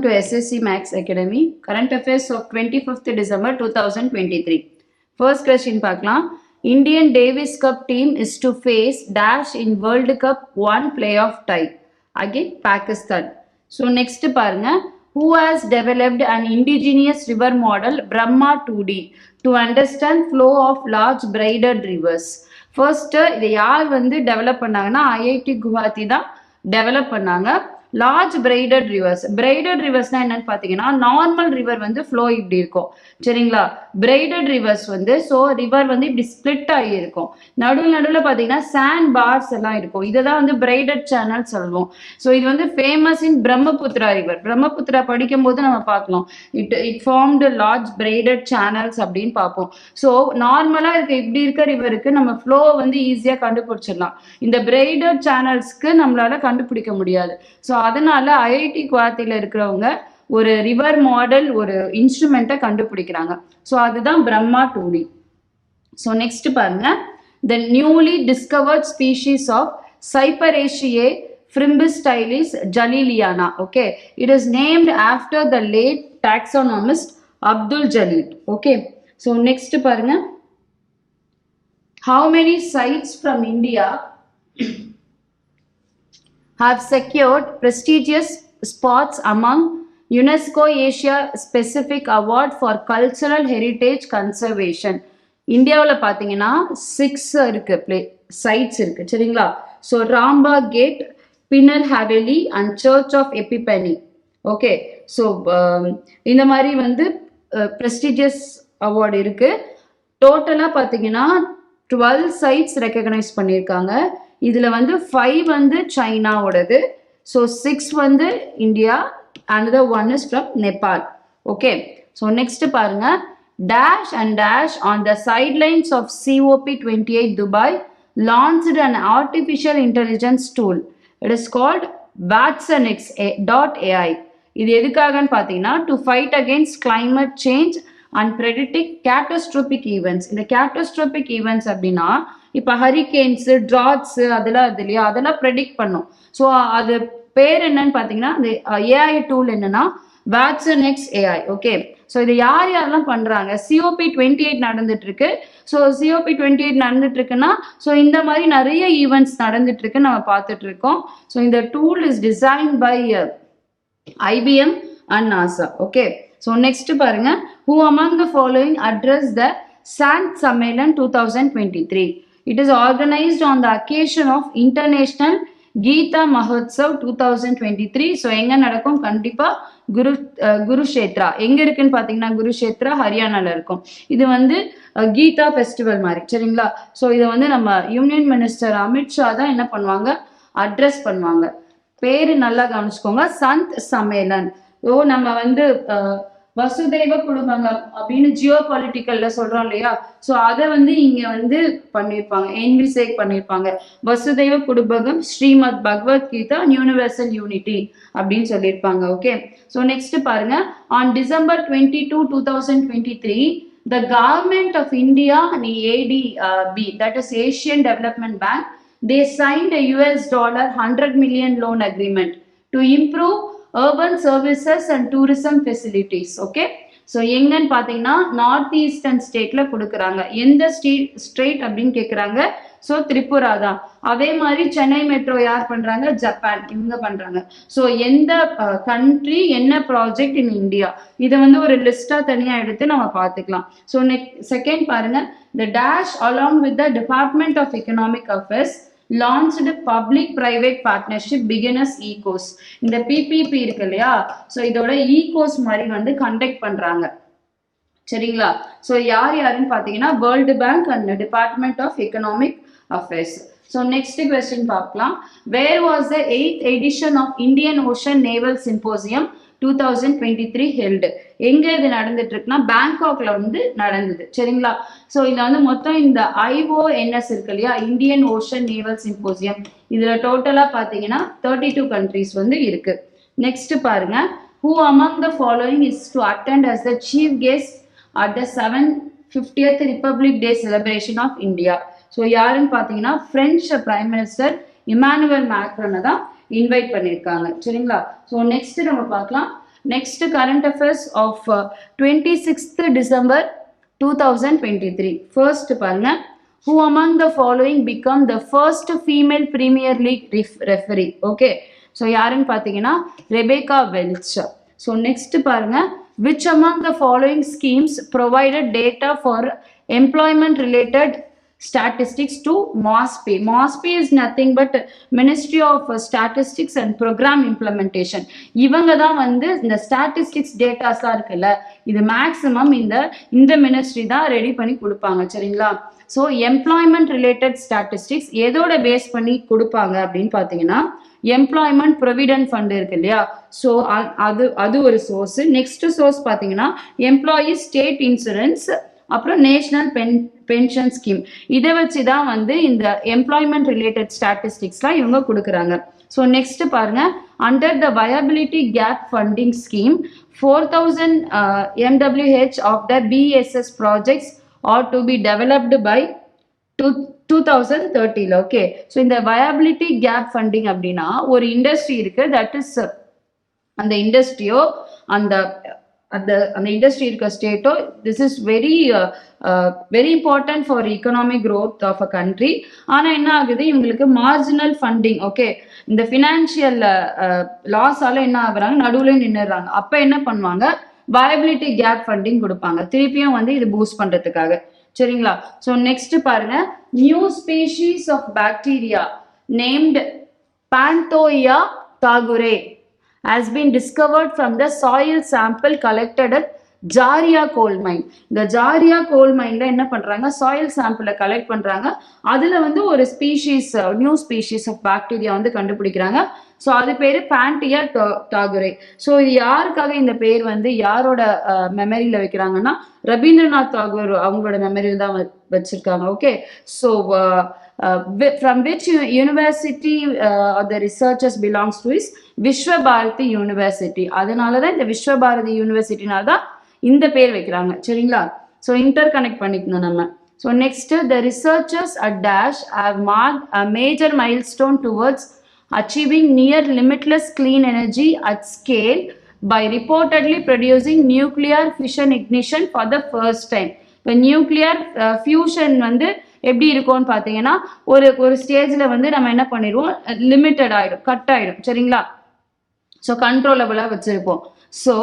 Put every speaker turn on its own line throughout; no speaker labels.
to SSC Max Academy. Current Affairs of 25th December 2023. First question பார்க்கலாம். Indian Davis Cup team is to face dash in World Cup 1 playoff tie. Again, Pakistan. So next பாருங்க. Who has developed an indigenous river model Brahma 2D to understand flow of large braided rivers? First, இதை யார் வந்து develop பண்ணாங்கன்னா IIT Guwahati தான் develop பண்ணாங்க. Large braided ரிவர்ஸ்னா என்னன்னு பார்த்தீங்கன்னா normal river வந்து ஃப்ளோ இப்படி இருக்கும் சரிங்களா. பிரைடட் ரிவர்ஸ் வந்து ஸோ ரிவர் வந்து இப்படி ஸ்பிளிட் ஆகி இருக்கும். நடுவில் பார்த்தீங்கன்னா சாண்ட் பார்ஸ் எல்லாம் இருக்கும். இதை தான் வந்து பிரைடட் சேனல் சொல்லுவோம். ஸோ இது வந்து famous in Brahmaputra river. Brahmaputra படிக்கும் போது நம்ம பார்க்கலாம் it formed large braided channels அப்படின்னு பார்ப்போம். ஸோ நார்மலாக இப்படி இருக்க ரிவருக்கு நம்ம ஃப்ளோ வந்து ஈஸியாக கண்டுபிடிச்சிடலாம். இந்த பிரைடட் சேனல்ஸ்க்கு நம்மளால கண்டுபிடிக்க முடியாது. ஸோ அதனால ஐஐடி குவாஹாத்தியில் இருக்கிறவங்க ஒரு ரிவர் மாடல் ஒரு இன்ஸ்ட்ருமெண்ட்டை கண்டுபிடிக்கிறாங்க. ஸோ அதுதான் பிரம்மா 2D. ஸோ நெக்ஸ்ட் பாருங்க, the newly discovered species of Cyperaceae frimbistylis jaliliana. Okay, it is named after the late taxonomist Abdul Jalil. Okay, so next பாருங்க, how many sites from India have secured prestigious spots among UNESCO Asia Pacific Award for Cultural Heritage Conservation? இந்தியாவில் பார்த்தீங்கன்னா 6 இருக்கு sites இருக்கு சரிங்களா. So Rampa Gate, Pinal Haveli and Church of Epiphany. Okay, so இந்த மாதிரி வந்து prestigious award இருக்கு. டோட்டலாக பார்த்தீங்கன்னா 12 சைட்ஸ் ரெக்கக்னைஸ் பண்ணியிருக்காங்க. இதில் வந்து 5 வந்து சைனாவோடது. ஸோ 6 வந்து India, another 1 is from Nepal. Okay, so next பாருங்க, dash and dash on the sidelines of COP28 Dubai launched an artificial intelligence tool. It is called watsonx.ai. இது எதுக்காகன்னு பார்த்தீங்கன்னா to fight against climate change and predicting catastrophic events. இந்த catastrophic events அப்படின்னா இப்போ ஹரிகேன்ஸு, ட்ராட்ஸு அதெல்லாம் இது இல்லையா, அதெல்லாம் ப்ரெடிக்ட் பண்ணும். ஸோ அது பேர் என்னன்னு பார்த்தீங்கன்னா அந்த ஏஐ டூல் என்னன்னா Watson X AI. Okay, so இதை யாரெல்லாம் பண்ணுறாங்க, COP28 நடந்துட்டு இருக்கு. ஸோ COP28 நடந்துட்டு இருக்குன்னா ஸோ இந்த மாதிரி நிறைய ஈவெண்ட்ஸ் நடந்துட்டு இருக்கு நம்ம பார்த்துட்டு இருக்கோம். ஸோ இந்த tool is design by IBM and NASA. Okay, so next பாருங்க, who among the following address the Sant Sammelan 2023? It is organized on the occasion of International Geeta Mahotsav 2023. So எங்கே நடக்கும், கண்டிப்பாக குருஷேத்ரா. எங்கே இருக்குன்னு பார்த்தீங்கன்னா குருஷேத்ரா ஹரியானாவில் இருக்கும். இது வந்து கீதா ஃபெஸ்டிவல் மாதிரி சரிங்களா. ஸோ இதை வந்து நம்ம யூனியன் மினிஸ்டர் அமித்ஷா தான் என்ன பண்ணுவாங்க, அட்ரஸ் பண்ணுவாங்க. பேரு நல்லா கவனிச்சுக்கோங்க, சந்த் சம்மேளன். ஓ நம்ம வந்து வசுதெய்வ குடும்பகம் அப்படின்னு ஜியோ பொலிட்டிக்கல்ல சொல்றோம் இல்லையா. ஸோ அதை வந்து இங்க வந்து பண்ணியிருப்பாங்க, என்விசேக் பண்ணியிருப்பாங்க. வசுதெய்வ குடும்பகம் ஸ்ரீமத் பகவத்கீதா யூனிவர்சல் யூனிட்டி அப்படின்னு சொல்லியிருப்பாங்க. ஓகே, ஸோ நெக்ஸ்ட் பாருங்க, on December 22, 2023 the government of India and ADB, that is Asian Development Bank, they signed a $100 million loan agreement to improve urban services and tourism facilities. Okay, so எங்கன்னு பார்த்தீங்கன்னா north eastern ஸ்டேட்ல கொடுக்குறாங்க. எந்த state அப்படின்னு கேட்குறாங்க. So Tripura தான். அதே மாதிரி சென்னை மெட்ரோ யார் பண்றாங்க, ஜப்பான் இவங்க பண்றாங்க. ஸோ எந்த கண்ட்ரி என்ன ப்ராஜெக்ட் இன் இந்தியா, இதை வந்து ஒரு லிஸ்டா தனியா எடுத்து நம்ம பார்த்துக்கலாம். ஸோ செகண்ட் பாருங்க, the dash along with the Department of Economic Affairs launched public private partnership beginners ecos. இந்த PPP இருக்கு இல்லையா, ஸோ இதோட ஈகோஸ் மாதிரி வந்து கண்டக்ட் பண்றாங்க சரிங்களா. ஸோ யாருன்னு பார்த்தீங்கன்னா World Bank and Department of Economic Affairs. So next question பார்க்கலாம், where was the 8th edition of Indian Ocean Naval Symposium 2023 held? எங்க இது நடந்துட்டு இருக்குன்னா பேங்காக்ல வந்து நடந்தது சரிங்களா. ஸோ இதுல வந்து மொத்தம் இந்த IONS இருக்கு இல்லையா, இந்தியன் ஓஷன் நேவல் சிம்போசியம், இதுல டோட்டலா பாத்தீங்கன்னா 32 கண்ட்ரிஸ் வந்து இருக்கு. நெக்ஸ்ட் பாருங்க, who among the following is to attend as the chief guest at the 750th Republic Day celebration of India? So யாருன்னு பார்த்தீங்கன்னா பிரெஞ்சு பிரைம் மினிஸ்டர் இமானுவேல் மேக்ரோனை தான் இன்வைட் பண்ணியிருக்காங்க சரிங்களா. ஸோ நெக்ஸ்ட் நம்ம பார்க்கலாம், Next current affairs of 26th December 2023. First பாருங்க, who among the following become the first female Premier League referee? Okay, so யாருன்னு பார்த்தீங்கன்னா ரெபேக்கா வெல்ச். So next பாருங்க, which among the following schemes provided data for employment related statistics to MOSPI? MOSPI is nothing but Ministry of Statistics and Program Implementation. இவங்க தான் வந்து இந்த statistics டேட்டாஸ்லாம் இருக்குல்ல, இது maximum இந்த மினிஸ்ட்ரி தான் ரெடி பண்ணி கொடுப்பாங்க. சரிங்களா? ஸோ எம்ப்ளாய்மெண்ட் ரிலேட்டட் ஸ்டாட்டிஸ்டிக்ஸ் எதோட பேஸ் பண்ணி கொடுப்பாங்க அப்படின்னு பார்த்தீங்கன்னா, எம்ப்ளாய்மெண்ட் ப்ரொவிடென்ட் ஃபண்ட் இருக்கு இல்லையா, ஸோ அது ஒரு சோர்ஸ். நெக்ஸ்ட் சோர்ஸ் பார்த்தீங்கன்னா எம்ப்ளாயீஸ் ஸ்டேட் இன்சூரன்ஸ், அப்புறம் நேஷனல் பென்ஷன் ஸ்கீம். இதை வச்சு தான் வந்து இந்த எம்ப்ளாய்மெண்ட் ரிலேட்டட் ஸ்டாட்டிஸ்டிக்ஸ்லாம் இவங்க கொடுக்குறாங்க. ஸோ நெக்ஸ்ட் பாருங்க, under the viability gap funding scheme 4000 MWH of the BSS projects are to be developed by 2030. Okay, so இந்த வயபிலிட்டி கேப் ஃபண்டிங் அப்படின்னா ஒரு இண்டஸ்ட்ரி இருக்கு, தட் இஸ் அந்த இண்டஸ்ட்ரியோ அந்த இண்டஸ்ட்ரி இருக்க ஸ்டேட்டோ, this is very important for economic growth of a country. ஆனால் என்ன ஆகுது, இவங்களுக்கு மார்ஜினல் ஃபண்டிங், ஓகே, இந்த ஃபினான்ஷியல் லாஸால என்ன ஆகுறாங்க, நடுவில் நின்றுறாங்க. அப்போ என்ன பண்ணுவாங்க, வயபிலிட்டி கேப் ஃபண்டிங் கொடுப்பாங்க, திருப்பியும் வந்து இது பூஸ்ட் பண்ணுறதுக்காக. சரிங்களா? ஸோ நெக்ஸ்ட் பாருங்க, new species of bacteria named Panthoia thagurae has been discovered from the soil sample collected at ஜாரியா கோல் மைன். இந்த ஜாரியா கோல் மைன்ல என்ன பண்றாங்க, சாயில் சாம்பிளை கலெக்ட் பண்றாங்க, அதுல வந்து ஒரு species, new species of bacteria வந்து கண்டுபிடிக்கிறாங்க. ஸோ அது பேரு பாண்டியா தாகுரே. ஸோ இது யாருக்காக இந்த பேர் வந்து யாரோட மெமரியில வைக்கிறாங்கன்னா, ரவீந்திரநாத் தாகூர் அவங்களோட மெமரியில் தான் வச்சிருக்காங்க. Okay, so from which university the researchers belongs to is Visva Bharati University. அதனால தான் இந்த விஸ்வ பாரதி யூனிவர்சிட்டினால தான் இந்த பேர் வைக்கிறாங்க. சரிங்களா? ஸோ இன்டர் கனெக்ட் பண்ணிக்கணும் நம்ம. So next, the researchers at Dash have marked a major milestone towards achieving near limitless clean energy at scale by reportedly producing nuclear fission ignition for the first time. இப்போ nuclear fusion வந்து எப்படி இருக்கும்னு பார்த்தீங்கன்னா, ஒரு ஸ்டேஜில் வந்து நம்ம என்ன பண்ணிடுவோம், லிமிட்டட் ஆகிடும், கட் ஆகிடும். சரிங்களா? ஸோ கண்ட்ரோலபிளாக வச்சுருப்போம். So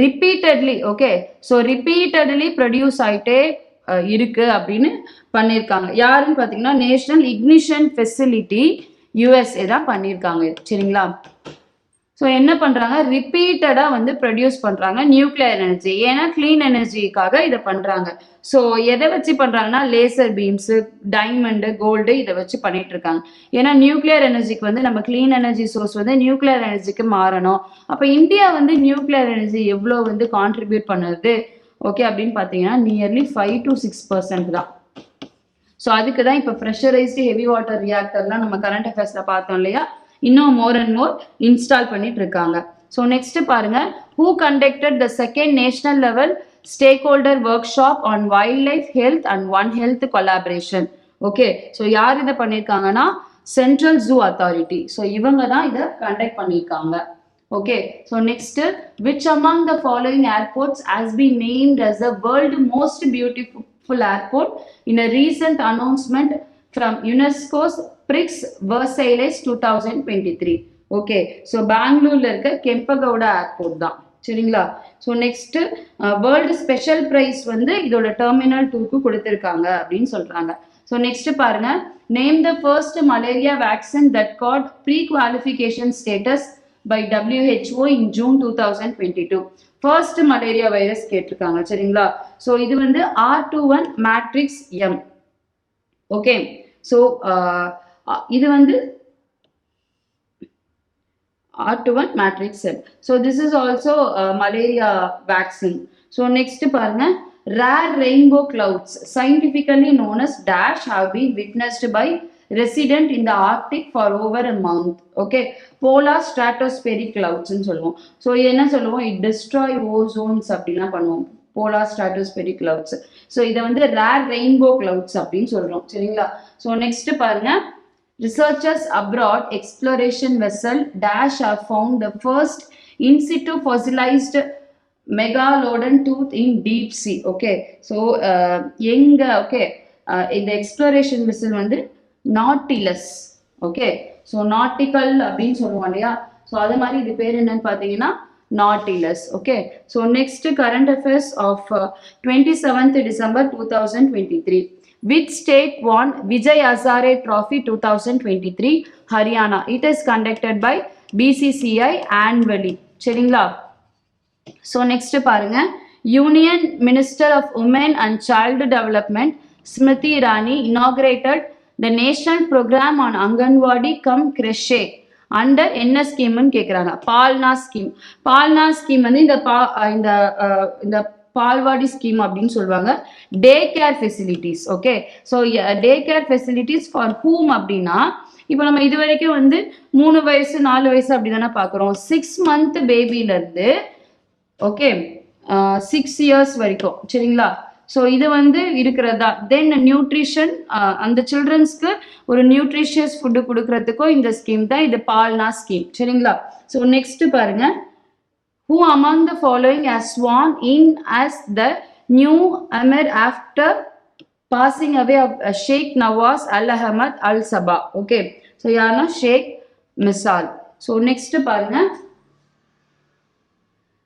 repeatedly, okay, so repeatedly produce ஆகிட்டே இருக்கு அப்படின்னு பண்ணியிருக்காங்க. யாருன்னு பார்த்தீங்கன்னா, நேஷனல் இக்னிஷன் ஃபெசிலிட்டி USA தான் பண்ணியிருக்காங்க. சரிங்களா? ஸோ என்ன பண்ணுறாங்க, ரிப்பீட்டடாக வந்து ப்ரொடியூஸ் பண்ணுறாங்க நியூக்ளியர் எனர்ஜி. ஏன்னா க்ளீன் எனர்ஜிக்காக இதை பண்ணுறாங்க. ஸோ எதை வச்சு பண்ணுறாங்கன்னா, லேசர் பீம்ஸு, டைமண்டு, கோல்டு, இதை வச்சு பண்ணிட்டு இருக்காங்க. ஏன்னா நியூக்ளியர் எனர்ஜிக்கு வந்து நம்ம க்ளீன் எனர்ஜி சோர்ஸ் வந்து நியூக்ளியர் எனர்ஜிக்கு மாறணும். அப்போ இந்தியா வந்து நியூக்ளியர் எனர்ஜி எவ்வளோ வந்து கான்ட்ரிபியூட் பண்ணுறது, ஓகே, அப்படின்னு பார்த்தீங்கன்னா நியர்லி 5 to 6% தான். ஸோ அதுக்கு தான் இப்போ ப்ரெஷரைஸ்டு ஹெவி வாட்டர் ரியாக்டர்லாம் நம்ம கரண்ட் அஃபேர்ஸில் பார்த்தோம் இல்லையா, இன்னும் மோர் அண்ட் மோர் இன்ஸ்டால் பண்ணிட்டு இருக்காங்க. ஸோ நெக்ஸ்ட் பாருங்க, who conducted the second national level stakeholder workshop on wildlife health and one health collaboration. Okay, so யார் இதை பண்ணியிருக்காங்கன்னா, சென்ட்ரல் ஜூ அத்தாரிட்டி. ஸோ இவங்க தான் இதை கண்டக்ட் பண்ணியிருக்காங்க. Okay, so next, which among the following airports has been named as the world most beautiful airport in a recent announcement from UNESCO's PRIX Versailles 2023. Okay, so பெங்களூர்ல இருக்க Kempegowda airport தான். சரிங்களா? So next, world special prize வந்து இதோட terminal 2க்கு கொடுத்துருக்காங்க அப்படின்னு சொல்றாங்க. ஸோ நெக்ஸ்ட் பாருங்க, name the first malaria vaccine that got prequalification status by WHO in June 2022. First malaria virus கேட்டிருக்காங்க. சரிங்களா? ஸோ இது வந்து R21 matrix M. Okay, so இது வந்து R21 matrix cell. So this is also malaria vaccine. So next பாருங்க, rare rainbow clouds scientifically known as dash have been witnessed by resident in the Arctic for over a month. Okay, polar stratospheric clouds ன்னு சொல்லுவோம். So என்ன சொல்லுவோம், it destroy ozones அப்படின்னா பண்ணுவோம், polar stratospheric clouds. So இதை வந்து rare rainbow clouds அப்படின்னு சொல்றோம். சரிங்களா? ஸோ நெக்ஸ்ட் பாருங்க, researchers abroad exploration vessel dash have found the first in situ fossilized megalodon tooth in deep sea. Okay, so எங்க okay இந்த எக்ஸ்ப்ளோரேஷன் வெசல் வந்து nautilus. Okay, so nautical அப்படின்னு சொல்லுவோம் இல்லையா, ஸோ அது மாதிரி இது பேர் என்னன்னு பார்த்தீங்கன்னா Nautilus. Okay, so next current affairs of 27th December 2023. Which state won Vijay Hazare Trophy 2023? Haryana. It is conducted by BCCI annually. சரிங்களா? ஸோ நெக்ஸ்ட் பாருங்க, union minister of women and child development Smriti Irani inaugurated the national program on Anganwadi cum creche under என்ன ஸ்கீம்னு கேட்குறாங்க. பால்னா scheme. பால்னா scheme வந்து இந்த பால்வாடி scheme அப்படின்னு சொல்லுவாங்க. Day care facilities. Okay, so day care facilities for ஹூம் அப்படின்னா, இப்போ நம்ம இது வரைக்கும் வந்து 3 வயசு 4 வயசு அப்படி தானே பார்க்குறோம். 6 month பேபிலேருந்து ஓகே 6 years வரைக்கும். சரிங்களா? ஸோ இது வந்து இருக்கிறதா. தென் நியூட்ரிஷன், அந்த சில்ட்ரன்ஸ்க்கு ஒரு நியூட்ரிஷியஸ் ஃபுட்டு கொடுக்கறதுக்கும் இந்த ஸ்கீம் தான் இது பால்னா ஸ்கீம். சரிங்களா? ஸோ நெக்ஸ்ட் பாருங்க, who among the following has sworn in as the new Amir after passing away of Sheikh Nawaz Al Ahmad Al Sabah. Okay, so யாருன்னா ஷேக் மிசால். ஸோ நெக்ஸ்ட் பாருங்க,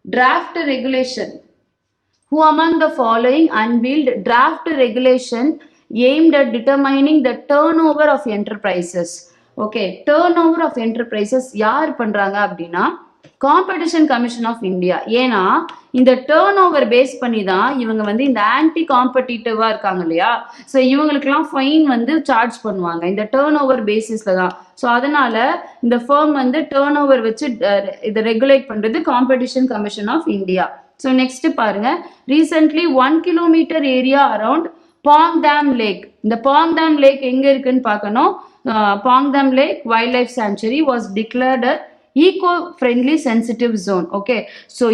draft regulation. Who among the following unveiled draft regulation aimed at determining the turnover of enterprises? Okay, turnover of enterprises யார் பண்றாங்க அப்படின்னா competition Commission of India. ஏன்னா இந்த turn over base பண்ணி தான் இவங்க வந்து இந்த ஆன்டி காம்படிட்டிவா இருக்காங்க இல்லையா, ஸோ இவங்களுக்குலாம் ஃபைன் வந்து சார்ஜ் பண்ணுவாங்க இந்த டேர்ன் ஓவர் பேசிஸ்ல தான். ஸோ அதனால இந்த ஃபர்ம் வந்து டேர்ன் ஓவர் வச்சு இதை ரெகுலேட் பண்றது Competition Commission of India. So next பாருங்க, recently 1 kilometer area around Pong Dam lake. இந்த பாங்டாம் லேக் எங்க இருக்குன்னு பார்க்கணும். Pong Dam lake wildlife sanctuary was declared eco-friendly sensitive zone. Okay, so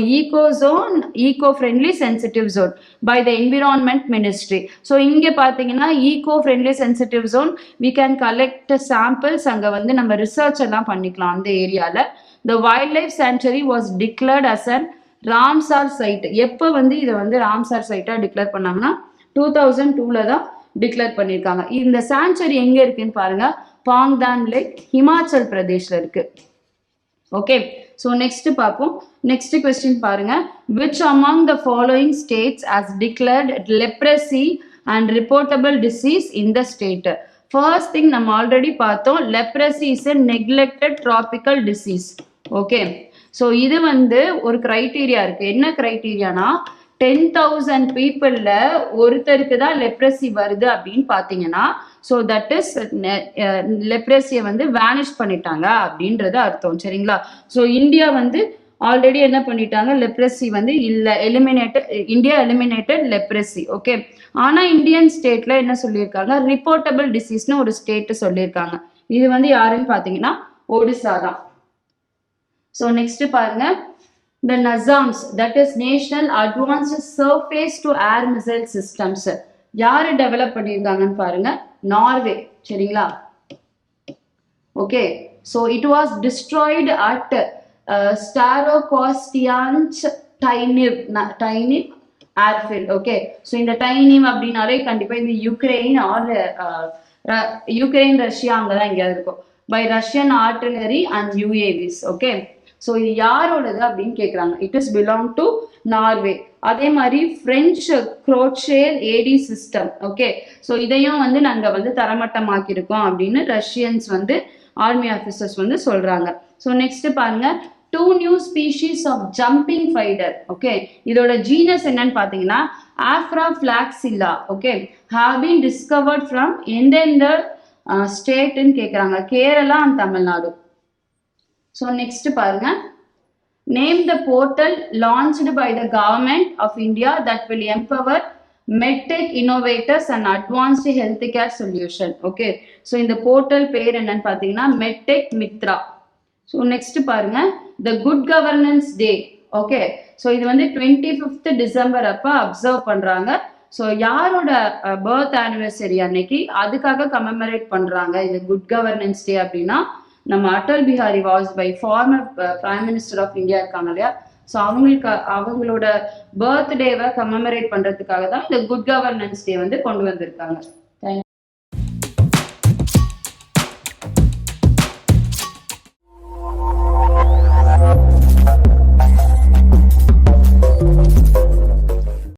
eco-friendly sensitive zone by the environment ministry. So இங்க பாத்தீங்கன்னா eco-friendly sensitive zone we can collect samples, அங்க வந்து நம்ம research எல்லாம் பண்ணிக்கலாம் அந்த ஏரியால. The wildlife sanctuary was declared as an Ramsar side. எப்போ வந்து இதை வந்து ராம்சார் சைட்டா டிக்ளேர் பண்ணாங்கன்னா 2002ல தான் டிக்ளேர் பண்ணியிருக்காங்க. இந்த சாங்சுரி எங்க இருக்குன்னு பாருங்க, பாங்டாம் லேக் ஹிமாச்சல் பிரதேஷ்ல இருக்கு. ஓகே, ஸோ நெக்ஸ்ட் பார்ப்போம். நெக்ஸ்ட் கொஸ்டின் பாருங்க, which among the following states has declared leprosy and reportable disease in the state? First thing நம்ம ஆல்ரெடி பார்த்தோம், leprosy is a neglected tropical disease. Okay, so இது வந்து ஒரு கிரைட்டீரியா இருக்கு. என்ன கிரைட்டீரியானா 10,000 பீப்புள்ல ஒருத்தருக்கு தான் லெப்ரசி வருது அப்படின்னு பார்த்தீங்கன்னா, ஸோ தட் இஸ் லெப்ரஸியை வந்து வேனிஷ் பண்ணிட்டாங்க அப்படின்றது அர்த்தம். சரிங்களா? ஸோ இந்தியா வந்து ஆல்ரெடி என்ன பண்ணிட்டாங்க, லெப்ரசி வந்து இல்லை, இந்தியா எலிமினேட்டட் லெப்ரசி. ஓகே, ஆனால் இந்தியன் ஸ்டேட்ல என்ன சொல்லியிருக்காங்க, ரிப்போர்ட்டபிள் டிசீஸ்னு ஒரு ஸ்டேட் சொல்லியிருக்காங்க. இது வந்து யாருன்னு பார்த்தீங்கன்னா ஒடிசா தான். ஸோ நெக்ஸ்ட் பாருங்க, the NASAMS, that is National Advanced Surface to Air Missile Systems, யாரு டெவலப் பண்ணியிருக்காங்கன்னு பாருங்க, நார்வே. சரிங்களா? Okay, so it was destroyed at Starokostiantyniv airfield. Okay, so இந்த டைனிவ் அப்படின்னாலே கண்டிப்பா இந்த யுக்ரைன் ஆர் யுக்ரைன் ரஷ்யா அங்கதான் எங்கேயாவது இருக்கும், by Russian artillery and UAVs. Okay, so இது யாரோடது அப்படின்னு கேட்குறாங்க. It is belong to Norway. அதே மாதிரி French Crotale AD system. Okay, so இதையும் வந்து நாங்கள் வந்து தரமட்டமாக்கியிருக்கோம் அப்படின்னு ரஷ்யன்ஸ் வந்து ஆர்மி ஆஃபீஸர்ஸ் வந்து சொல்றாங்க. ஸோ நெக்ஸ்ட் பாருங்க, 2 new species of jumping spider. Okay, இதோட ஜீனஸ் என்னன்னு பார்த்தீங்கன்னா Afraflacilla. Okay, have been discovered from எந்தெந்த ஸ்டேட்னு கேட்குறாங்க, Kerala and Tamil Nadu. So next பாருங்க, name the portal launched by the government of India that will empower MedTech innovators and advanced health care solution. Okay, so இந்த போர்ட்டல் பேர் என்னன்னு பார்த்தீங்கன்னா மெட்டெக் மித்ரா. ஸோ நெக்ஸ்ட் பாருங்க, the good governance day. Okay, so இது வந்து 25th December அப்போ observe பண்றாங்க. ஸோ யாரோட பர்த் ஆனிவர்சரி அன்னைக்கு அதுக்காக கமெமரேட் பண்றாங்க இந்த குட் கவர்னன்ஸ் டே அப்படின்னா நம்ம Atal Bihari Vajpayee former prime minister of India இருக்காங்க இல்லையா, ஸோ அவங்களோட பர்த்டேவை கமெமரேட் பண்றதுக்காக தான் இந்த குட் கவர்னன்ஸ் டே வந்து கொண்டு வந்திருக்காங்க.